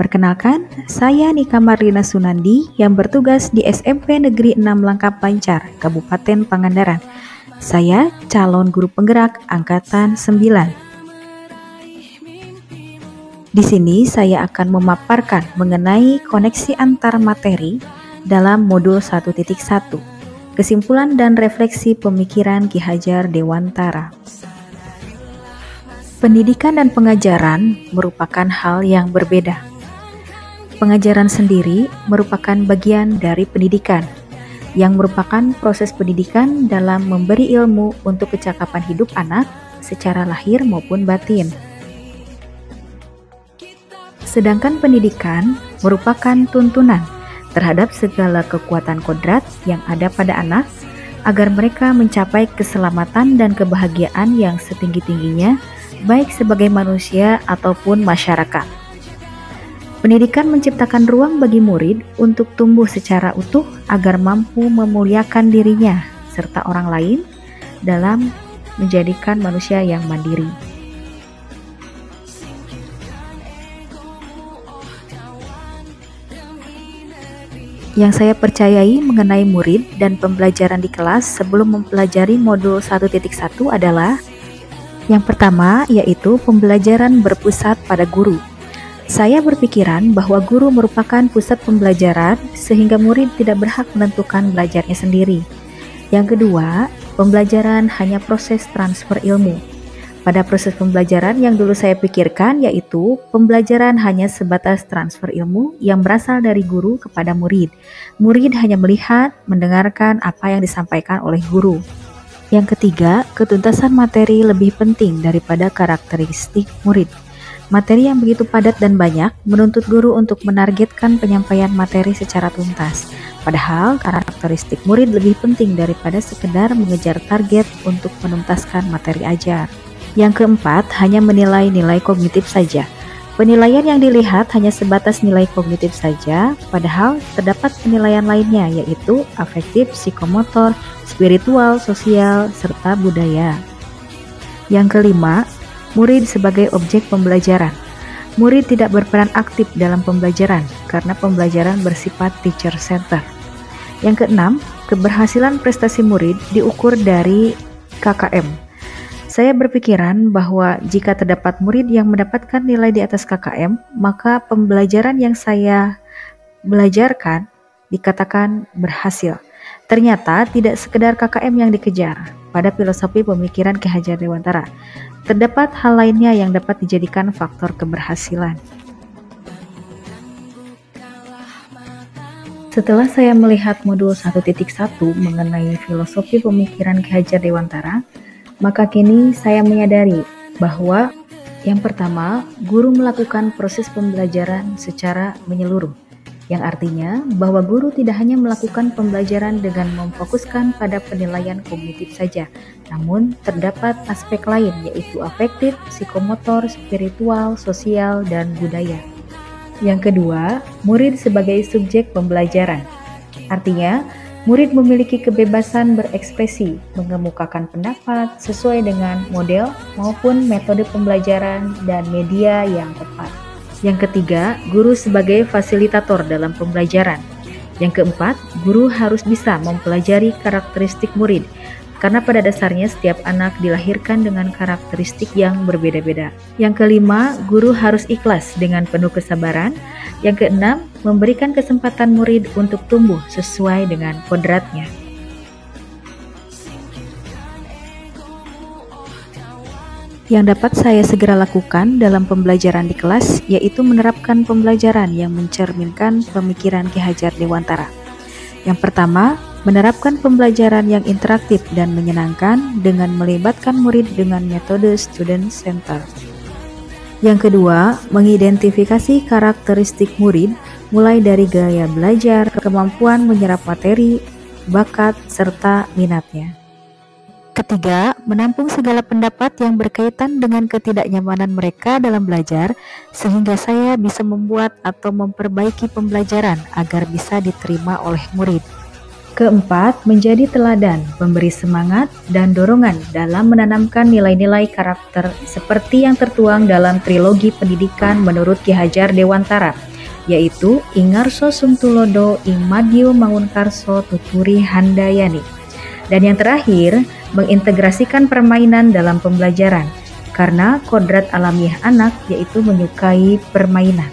Perkenalkan, saya Nika Marlina Sunandi yang bertugas di SMP Negeri 6 Langkap Pancar, Kabupaten Pangandaran. Saya calon guru penggerak angkatan 9. Di sini saya akan memaparkan mengenai koneksi antar materi dalam modul 1.1, kesimpulan dan refleksi pemikiran Ki Hajar Dewantara. Pendidikan dan pengajaran merupakan hal yang berbeda. Pengajaran sendiri merupakan bagian dari pendidikan, yang merupakan proses pendidikan dalam memberi ilmu untuk kecakapan hidup anak secara lahir maupun batin. Sedangkan pendidikan merupakan tuntunan terhadap segala kekuatan kodrat yang ada pada anak agar mereka mencapai keselamatan dan kebahagiaan yang setinggi-tingginya baik sebagai manusia ataupun masyarakat. Pendidikan menciptakan ruang bagi murid untuk tumbuh secara utuh agar mampu memuliakan dirinya serta orang lain dalam menjadikan manusia yang mandiri. Yang saya percayai mengenai murid dan pembelajaran di kelas sebelum mempelajari modul 1.1 adalah yang pertama, yaitu pembelajaran berpusat pada guru. Saya berpikiran bahwa guru merupakan pusat pembelajaran sehingga murid tidak berhak menentukan belajarnya sendiri. Yang kedua, pembelajaran hanya proses transfer ilmu. Pada proses pembelajaran yang dulu saya pikirkan yaitu pembelajaran hanya sebatas transfer ilmu yang berasal dari guru kepada murid. Murid hanya melihat, mendengarkan apa yang disampaikan oleh guru. Yang ketiga, ketuntasan materi lebih penting daripada karakteristik murid. Materi yang begitu padat dan banyak menuntut guru untuk menargetkan penyampaian materi secara tuntas. Padahal karakteristik murid lebih penting daripada sekedar mengejar target untuk menuntaskan materi ajar. Yang keempat, hanya menilai nilai kognitif saja. Penilaian yang dilihat hanya sebatas nilai kognitif saja, padahal terdapat penilaian lainnya yaitu afektif, psikomotor, spiritual, sosial, serta budaya. Yang kelima, murid sebagai objek pembelajaran. Murid tidak berperan aktif dalam pembelajaran karena pembelajaran bersifat teacher center. Yang keenam, keberhasilan prestasi murid diukur dari KKM. Saya berpikiran bahwa jika terdapat murid yang mendapatkan nilai di atas KKM, maka pembelajaran yang saya belajarkan dikatakan berhasil. Ternyata tidak sekedar KKM yang dikejar. Pada filosofi pemikiran Ki Hajar Dewantara, terdapat hal lainnya yang dapat dijadikan faktor keberhasilan. Setelah saya melihat modul 1.1 mengenai filosofi pemikiran Ki Hajar Dewantara, maka kini saya menyadari bahwa yang pertama, guru melakukan proses pembelajaran secara menyeluruh, yang artinya bahwa guru tidak hanya melakukan pembelajaran dengan memfokuskan pada penilaian kognitif saja, namun terdapat aspek lain yaitu afektif, psikomotor, spiritual, sosial, dan budaya. Yang kedua, murid sebagai subjek pembelajaran. Artinya, murid memiliki kebebasan berekspresi, mengemukakan pendapat sesuai dengan model maupun metode pembelajaran dan media yang tepat. Yang ketiga, guru sebagai fasilitator dalam pembelajaran. Yang keempat, guru harus bisa mempelajari karakteristik murid, karena pada dasarnya setiap anak dilahirkan dengan karakteristik yang berbeda-beda. Yang kelima, guru harus ikhlas dengan penuh kesabaran. Yang keenam, memberikan kesempatan murid untuk tumbuh sesuai dengan kodratnya. Yang dapat saya segera lakukan dalam pembelajaran di kelas yaitu menerapkan pembelajaran yang mencerminkan pemikiran Ki Hajar Dewantara. Yang pertama, menerapkan pembelajaran yang interaktif dan menyenangkan dengan melibatkan murid dengan metode student center. Yang kedua, mengidentifikasi karakteristik murid mulai dari gaya belajar, kemampuan menyerap materi, bakat, serta minatnya. Ketiga, menampung segala pendapat yang berkaitan dengan ketidaknyamanan mereka dalam belajar sehingga saya bisa membuat atau memperbaiki pembelajaran agar bisa diterima oleh murid. Keempat, menjadi teladan, memberi semangat dan dorongan dalam menanamkan nilai-nilai karakter seperti yang tertuang dalam trilogi pendidikan menurut Ki Hajar Dewantara, yaitu Ingarso Sungtulodo Ing Madyo Mangunkarso Tuturi Handayani. Dan yang terakhir, mengintegrasikan permainan dalam pembelajaran, karena kodrat alamiah anak yaitu menyukai permainan.